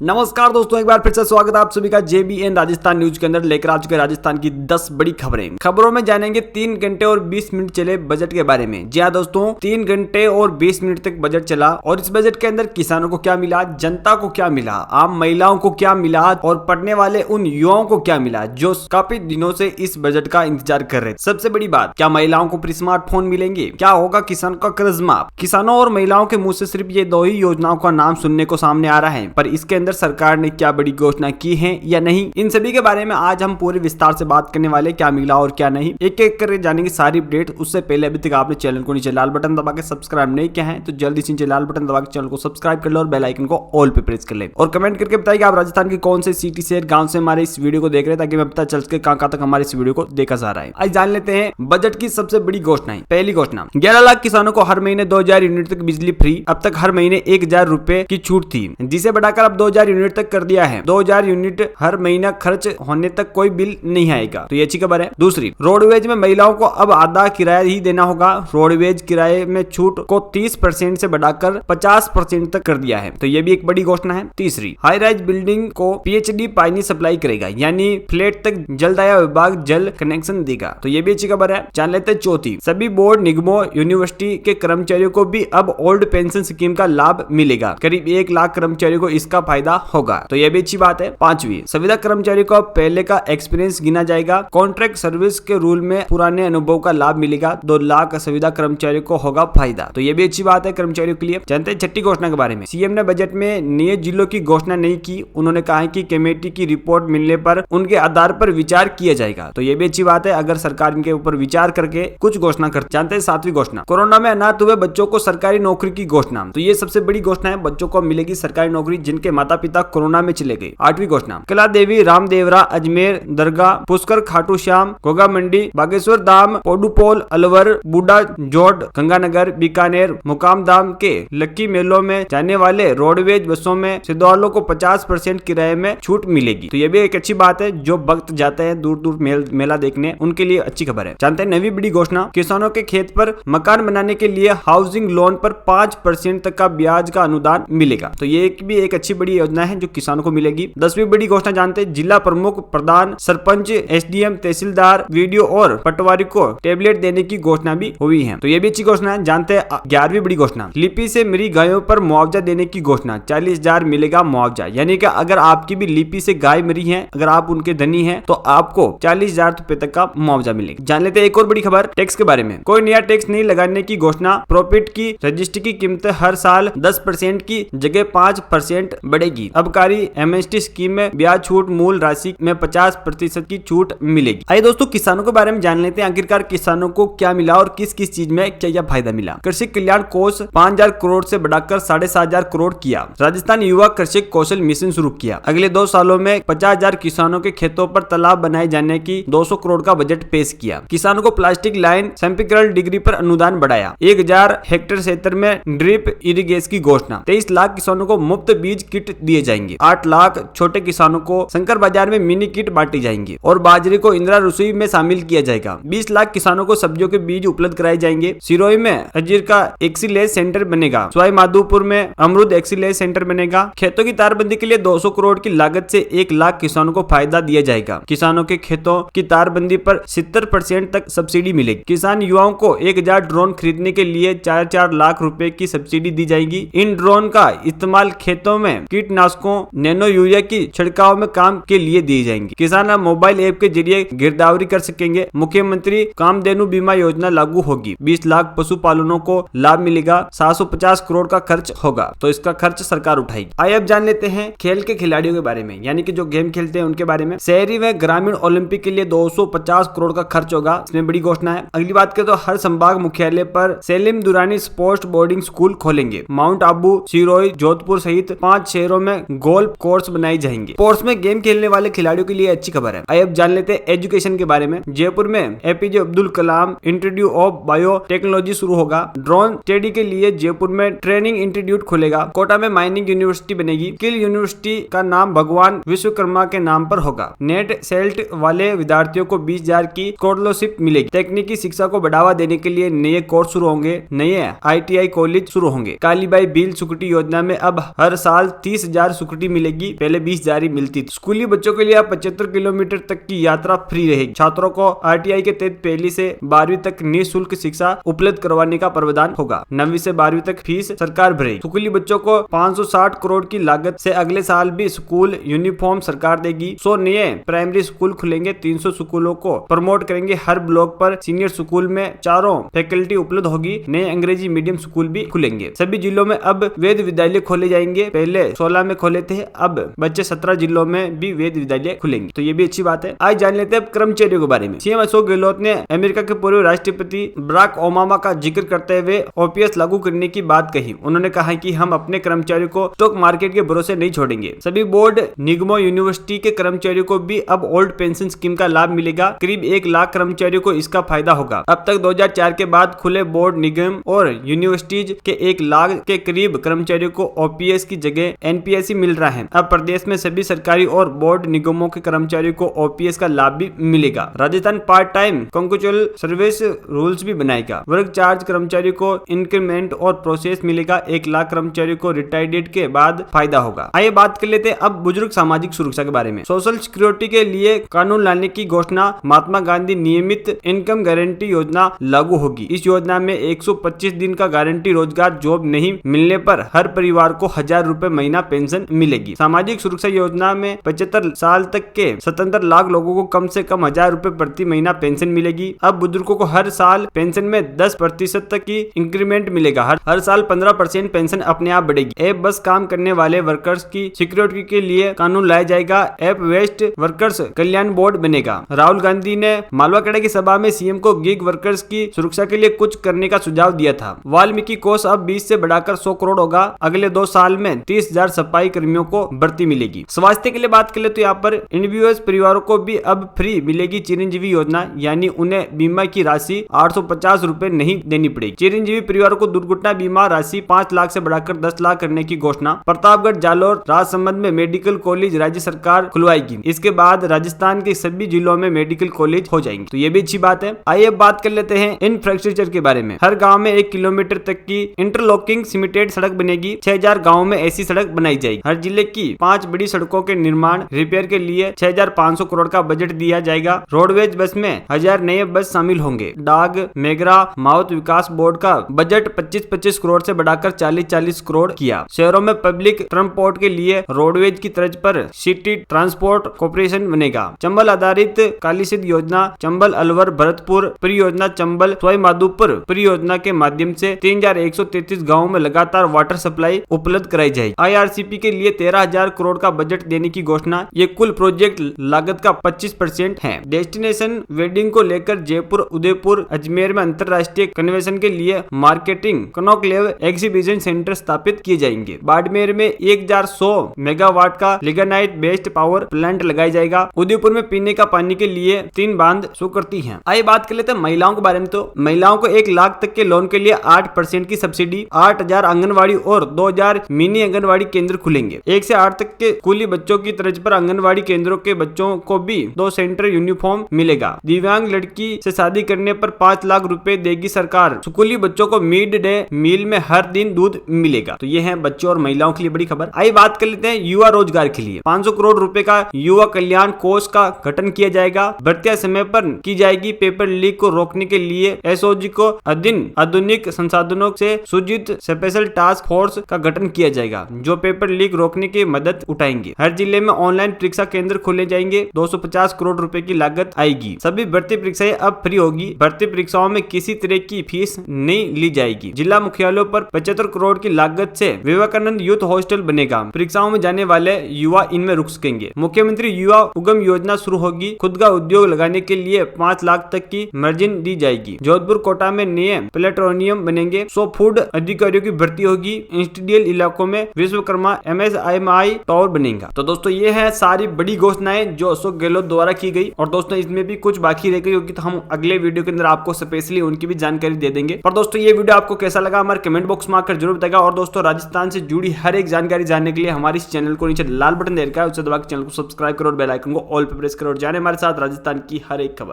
नमस्कार दोस्तों, एक बार फिर से स्वागत है आप सभी का JBN राजस्थान न्यूज के अंदर। लेकर आ चुके राजस्थान की 10 बड़ी खबरें। खबरों में जानेंगे 3 घंटे और 20 मिनट चले बजट के बारे में। जी हाँ दोस्तों, 3 घंटे और 20 मिनट तक बजट चला और इस बजट के अंदर किसानों को क्या मिला, जनता को क्या मिला, आम महिलाओं को क्या मिला और पढ़ने वाले उन युवाओं को क्या मिला जो काफी दिनों से इस बजट का इंतजार कर रहे थे। सबसे बड़ी बात, क्या महिलाओं को स्मार्टफोन मिलेंगे, क्या होगा किसान का कर्ज माफ। किसानों और महिलाओं के मुंह से सिर्फ ये 2 ही योजनाओं का नाम सुनने को सामने आ रहा है, पर इसके अंदर सरकार ने क्या बड़ी घोषणा की है या नहीं, इन सभी के बारे में आज हम पूरे विस्तार से बात करने वाले। क्या मिला और क्या नहीं, एक एक करके जानेंगे सारी अपडेट। उससे पहले अभी तक आपने चैनल को नीचे लाल बटन दबा के सब्सक्राइब नहीं किया है तो जल्दी से नीचे लाल बटन दबा के चैनल को सब्सक्राइब कर लो और बेल आइकन को ऑल पे प्रेस कर ले और कमेंट करके बताइए कि आप राजस्थान की कौन से सिटी शहर गांव से हमारे इस वीडियो को देख रहे हैं, ताकि मैं पता चल सके कहां तक हमारे इस वीडियो को देखा जा रहा है। आज जान लेते हैं बजट की सबसे बड़ी घोषणाएं। पहली घोषणा, 11 लाख किसानों को हर महीने 2000 यूनिट तक बिजली फ्री। अब तक हर महीने 1000 रुपए की छूट थी, जिसे बढ़ाकर अब 2000 यूनिट तक कर दिया है। 2000 यूनिट हर महीना खर्च होने तक कोई बिल नहीं आएगा, तो ये अच्छी खबर है। दूसरी, रोडवेज में महिलाओं को अब आधा किराया ही देना होगा। रोडवेज किराए में छूट को 30% से बढ़ाकर 50% तक कर दिया है, तो ये भी एक बड़ी घोषणा है। तीसरी, हाई राइज बिल्डिंग को PHD पानी सप्लाई करेगा, यानी फ्लैट तक जलदाय विभाग जल कनेक्शन देगा, तो ये भी अच्छी खबर है। जान लेते हैं चौथी, सभी बोर्ड निगमों यूनिवर्सिटी के कर्मचारियों को भी अब ओल्ड पेंशन स्कीम का लाभ मिलेगा। करीब 1 लाख कर्मचारियों को इसका फायदा होगा, तो ये भी अच्छी बात है। पांचवी, संविदा कर्मचारियों को पहले का एक्सपीरियंस गिना जाएगा। कॉन्ट्रैक्ट सर्विस के रूल में पुराने अनुभव का लाभ मिलेगा। 2 लाख संविदा कर्मचारियों को होगा फायदा, तो ये भी अच्छी बात है कर्मचारियों के लिए। जानते हैं छठी घोषणा के बारे में। सीएम ने बजट में नए जिलों की घोषणा नहीं की। उन्होंने कहा है कि कमेटी की रिपोर्ट मिलने पर उनके आधार पर विचार किया जाएगा, तो ये भी अच्छी बात है अगर सरकार इनके ऊपर विचार करके कुछ घोषणा कर। जानते हैं 7वीं घोषणा, कोरोना में अनाथ हुए बच्चों को सरकारी नौकरी की घोषणा, तो ये सबसे बड़ी घोषणा है। बच्चों को मिलेगी सरकारी नौकरी जिनके माता पिता कोरोना में चले गए। 8वीं घोषणा, कला देवी रामदेवरा अजमेर दरगाह पुष्कर खाटू श्याम गोगा मंडी बागेश्वर धाम पोडुपोल अलवर बूढ़ा जोड़ गंगानगर बीकानेर मुकाम धाम के लक्की मेलों में जाने वाले रोडवेज बसों में श्रद्धालुओं को 50% किराए में छूट मिलेगी, तो ये भी एक अच्छी बात है। जो भक्त जाते हैं दूर दूर मेला देखने, उनके लिए अच्छी खबर है। जानते हैं 9वीं बड़ी घोषणा, किसानों के खेत पर मकान बनाने के लिए हाउसिंग लोन पर 5% तक का ब्याज का अनुदान मिलेगा, तो ये भी एक अच्छी बड़ी योजना है जो किसानों को मिलेगी। 10वीं बड़ी घोषणा जानते हैं, जिला प्रमुख प्रधान सरपंच SDM तहसीलदार वीडियो और पटवारी को टेबलेट देने की घोषणा भी हुई है, तो ये भी अच्छी घोषणा है। जानते हैं 11वीं बड़ी घोषणा, लिपि से मरी गायों पर मुआवजा देने की घोषणा। 40,000 मिलेगा मुआवजा, यानी कि अगर आपकी भी लिपि से गाय मरी है, अगर आप उनके धनी हैं तो आपको 40,000 रुपए तक का मुआवजा मिलेगा। जान लेते हैं एक और बड़ी खबर टैक्स के बारे में। कोई नया टैक्स नहीं लगाने की घोषणा। प्रॉफिट की रजिस्ट्री की कीमत हर साल 10% की जगह 5% बढ़ेगी। अबकारी MST स्कीम में ब्याज छूट मूल राशि में 50% की छूट मिलेगी। आइए दोस्तों किसानों के बारे में जान लेते हैं, आखिरकार किसानों को क्या मिला और किस किस चीज में क्या क्या फायदा मिला। कृषि कल्याण कोष 5000 करोड़ से बढ़ाकर 7500 करोड़ किया। राजस्थान युवा कृषि कौशल मिशन शुरू किया। अगले 2 सालों में 50,000 किसानों के खेतों पर तालाब बनाए जाने की 200 करोड़ का बजट पेश किया। किसानों को प्लास्टिक लाइन सैंपिकल डिग्री पर अनुदान बढ़ाया। 1000 हेक्टेयर क्षेत्र में ड्रिप इरिगेशन की घोषणा। 23 लाख किसानों को मुफ्त बीज किट दिए जाएंगे। 8 लाख छोटे किसानों को शंकर बाजार में मिनी किट बांटी जाएंगी और बाजरे को इंदिरा रसोई में शामिल किया जाएगा। 20 लाख किसानों को सब्जियों के बीज उपलब्ध कराए जाएंगे। सिरोही में अंजीर का एक्सीलेंस सेंटर बनेगा। सवाई माधोपुर में अमरूद एक्सीलेंस सेंटर बनेगा। खेतों की तारबंदी के लिए 200 करोड़ की लागत से 1 लाख किसानों को फायदा दिया जाएगा। किसानों के खेतों की तारबंदी पर 70% तक सब्सिडी मिलेगी। किसान युवाओं को 1000 ड्रोन खरीदने के लिए 4 लाख रुपए की सब्सिडी दी जाएगी। इन ड्रोन का इस्तेमाल खेतों में कीटनाशकों नैनो यूरिया की छिड़काव में काम के लिए दिए जाएंगे। किसान अब मोबाइल ऐप के जरिए गिरदावरी कर सकेंगे। मुख्यमंत्री कामधेनु बीमा योजना लागू होगी। 20 लाख पशुपालनों को लाभ मिलेगा। 750 करोड़ का खर्च होगा, तो इसका खर्च सरकार उठाएगी। आइए अब जान लेते हैं खेल के खिलाड़ियों के बारे में, यानी कि जो गेम खेलते हैं उनके बारे में। शहरी व ग्रामीण ओलंपिक के लिए 250 करोड़ का खर्च होगा, इसमें बड़ी घोषणा है। अगली बात करें तो हर संभाग मुख्यालय पर सेलिम दुरानी स्पोर्ट्स बोर्डिंग स्कूल खोलेंगे। माउंट आबू सिरोही जोधपुर सहित 5 शहरों में गोल्फ कोर्स बनाए जाएंगे। स्पोर्ट्स में गेम खेलने वाले खिलाड़ियों के लिए अच्छी खबर है। आइए अब जान लेते हैं एजुकेशन के बारे में। जयपुर में APJ Abdul Kalam institute of bio technology शुरू होगा। ड्रोन स्टडी के लिए जयपुर में ट्रेनिंग इंस्टीट्यूट खुलेगा। कोटा में माइनिंग यूनिवर्सिटी बनेगी। स्किल यूनिवर्सिटी का नाम भगवान विश्वकर्मा के नाम पर होगा। नेट सेल्ट वाले विद्यार्थियों को 20,000 की स्कॉलरशिप मिलेगी। तकनीकी शिक्षा को बढ़ावा देने के लिए नए कोर्स शुरू होंगे। नए ITI कॉलेज शुरू होंगे। कालीबाई भील सुकुटी योजना में अब हर साल 20,000 स्कूटी मिलेगी, पहले 20,000 ही मिलती थी। स्कूली बच्चों के लिए अब 75 किलोमीटर तक की यात्रा फ्री रहेगी। छात्रों को आरटीआई के तहत पहली से 12वीं तक निःशुल्क शिक्षा उपलब्ध करवाने का प्रावधान होगा। 9वीं से 12वीं तक फीस सरकार भरेगी। स्कूली बच्चों को 560 करोड़ की लागत से अगले साल भी स्कूल यूनिफॉर्म सरकार देगी। 100 नए प्राइमरी स्कूल खुलेंगे। 300 स्कूलों को प्रमोट करेंगे। हर ब्लॉक पर सीनियर स्कूल में 4 फैकल्टी उपलब्ध होगी। नए अंग्रेजी मीडियम स्कूल भी खुलेंगे। सभी जिलों में अब वेद विद्यालय खोले जाएंगे। पहले 16 में खोले थे, अब बच्चे 17 जिलों में भी वेद विद्यालय खुलेंगे, तो ये भी अच्छी बात है। आज जान लेते हैं कर्मचारियों के बारे में। सीएम अशोक गहलोत ने अमेरिका के पूर्व राष्ट्रपति बराक ओबामा का जिक्र करते हुए ओपीएस लागू करने की बात कही। उन्होंने कहा कि हम अपने कर्मचारियों को स्टॉक मार्केट के भरोसे नहीं छोड़ेंगे। सभी बोर्ड निगमों यूनिवर्सिटी के कर्मचारियों को भी अब ओल्ड पेंशन स्कीम का लाभ मिलेगा। करीब 1 लाख कर्मचारियों को इसका फायदा होगा। अब तक 2004 के बाद खुले बोर्ड निगम और यूनिवर्सिटीज के 1 लाख के करीब कर्मचारियों को ओपीएस की जगह एनपीएस ही मिल रहा है। अब प्रदेश में सभी सरकारी और बोर्ड निगमों के कर्मचारियों को ओपीएस का लाभ भी मिलेगा। Rajasthan part time contractual service rules भी बनाएगा। वर्क चार्ज कर्मचारियों को इंक्रीमेंट और प्रोसेस मिलेगा। 1 लाख कर्मचारियों को रिटायर्ड के बाद फायदा होगा। आइए बात कर लेते हैं अब बुजुर्ग सामाजिक सुरक्षा के बारे में। सोशल सिक्योरिटी के लिए कानून लाने की घोषणा। महात्मा गांधी नियमित इनकम गारंटी योजना लागू होगी। इस योजना में 125 दिन का गारंटी रोजगार जॉब नहीं मिलने पर हर परिवार को 1000 रुपए महीना पेंशन मिलेगी। सामाजिक सुरक्षा योजना में 75 साल तक के 77 लाख लोगों को कम से कम 1000 रुपए प्रति महीना पेंशन मिलेगी। अब बुजुर्गों को हर साल पेंशन में 10% तक की इंक्रीमेंट मिलेगा। हर साल 15% पेंशन अपने आप बढ़ेगी। ऐप बस काम करने वाले वर्कर्स की सिक्योरिटी के लिए कानून लाया जाएगा। ऐप वेस्ट वर्कर्स कल्याण बोर्ड बनेगा। राहुल गांधी ने मालवाकड़ा की सभा में सीएम को गिग वर्कर्स की सुरक्षा के लिए कुछ करने का सुझाव दिया था। वाल्मीकि कोष अब 20 से बढ़ाकर 100 करोड़ होगा। अगले 2 साल में 30,000 सफाई कर्मियों को भर्ती मिलेगी। स्वास्थ्य के लिए बात करें तो यहाँ पर इंडिविजुअल परिवारों को भी अब फ्री मिलेगी चिरंजीवी योजना, यानी उन्हें बीमा की राशि 850 रुपए नहीं देनी पड़ेगी। चिरंजीवी परिवारों को दुर्घटना बीमा राशि 5 लाख से बढ़ाकर 10 लाख करने की घोषणा। प्रतापगढ़, जालोर, राजसमंद में मेडिकल कॉलेज राज्य सरकार खुलवाएगी। इसके बाद राजस्थान के सभी जिलों में मेडिकल कॉलेज हो जाएंगे, तो ये भी अच्छी बात है। आइए बात कर लेते हैं इंफ्रास्ट्रक्चर के बारे में। हर गांव में 1 किलोमीटर तक की इंटरलॉकिंग सीमेंटेड सड़क बनेगी। 6000 गाँव में ऐसी सड़क बनाई जाएगी। हर जिले की 5 बड़ी सड़कों के निर्माण रिपेयर के लिए 6500 करोड़ का बजट दिया जाएगा। रोडवेज बस में 1000 नए बस शामिल होंगे। डाक, मेगरा, माउथ विकास बोर्ड का बजट 25-25 करोड़ से बढ़ाकर 40-40 करोड़ किया। शहरों में पब्लिक ट्रांसपोर्ट के लिए रोडवेज की तर्ज पर सिटी ट्रांसपोर्ट कॉर्पोरेशन बनेगा। चंबल आधारित कालीसिद्ध योजना, चंबल अलवर भरतपुर परियोजना, चंबल सवाई माधोपुर परियोजना के माध्यम से 3133 गाँव में लगातार वाटर सप्लाई उपलब्ध कराई जाएगी। आईआरसीपी के लिए 13,000 करोड़ का बजट देने की घोषणा। ये कुल प्रोजेक्ट लागत का 25% है। डेस्टिनेशन वेडिंग को लेकर जयपुर, उदयपुर, अजमेर में अंतरराष्ट्रीय कन्वेंशन के लिए मार्केटिंग कनॉक्लेव एग्जीबिशन सेंटर स्थापित किए जाएंगे। बाड़मेर में 1100 मेगावाट का लिग्नाइट बेस्ड पावर प्लांट लगाया जाएगा। उदयपुर में पीने का पानी के लिए 3 बांध शो करती हैं। आइए बात कर लेते हैं महिलाओं के बारे में। तो महिलाओं को 1 लाख तक के लोन के लिए 8% की सब्सिडी। 8000 आंगनबाड़ी और 2000 मिनी आंगनबाड़ी केंद्र खुलेंगे। 1 से 8 तक के स्कूली बच्चों की तर्ज पर आंगनबाड़ी केंद्रों के बच्चों को भी 2 सेंटर यूनिफॉर्म मिलेगा। दिव्यांग लड़की से शादी करने पर 5 लाख रुपए देगी सरकार। स्कूली बच्चों को मिड डे मील में हर दिन दूध मिलेगा। तो ये है बच्चों और महिलाओं के लिए बड़ी खबर। आइए बात कर लेते हैं युवा रोजगार के लिए। 500 करोड़ रुपए का युवा कल्याण कोष का गठन किया जाएगा। भर्तियां समय पर की जाएगी। पेपर लीक को रोकने के लिए एसओजी को आधुनिक संसाधनों से सुजित स्पेशल टास्क फोर्स का गठन किया जाएगा, जो पेपर लीक रोकने की मदद उठाएंगे। हर जिले में ऑनलाइन परीक्षा केंद्र खोले जाएंगे। 250 करोड़ रुपए की लागत आएगी। सभी भर्ती परीक्षाएं अब फ्री होगी। भर्ती परीक्षाओं में किसी तरह की फीस नहीं ली जाएगी। जिला मुख्यालयों पर 75 करोड़ की लागत से विवेकानंद यूथ हॉस्टल बनेगा। परीक्षाओं में जाने वाले युवा इनमें रुक सकेंगे। मुख्यमंत्री युवा उद्यम योजना शुरू होगी। खुद का उद्योग लगाने के लिए 5 लाख तक की मार्जिन दी जाएगी। जोधपुर कोटा में नए प्लेटोनियम बनेंगे। 100 फूड अधिकारियों की भर्ती होगी। इंडस्ट्रियल इलाकों में विश्वकर्मा MSMI टावर बनेगा। तो दोस्तों ये है सारी बड़ी घोषणाएं जो अशोक गहलोत द्वारा की गई। और दोस्तों इसमें भी कुछ बाकी रह गई होगी, तो हम अगले वीडियो के अंदर आपको स्पेशली उनकी भी जानकारी दे देंगे। पर दोस्तों ये वीडियो आपको कैसा लगा हमारे कमेंट बॉक्स में आकर जरूर बताएगा। और दोस्तों राजस्थान से जुड़ी हर एक जानकारी जानने के लिए हमारे इस चैनल को नीचे लाल बटन दे रखा है, उससे दबा के चैनल को सब्सक्राइब करो और बेल आइकन को ऑल पे प्रेस करो और जाने हमारे साथ राजस्थान की हर एक खबर।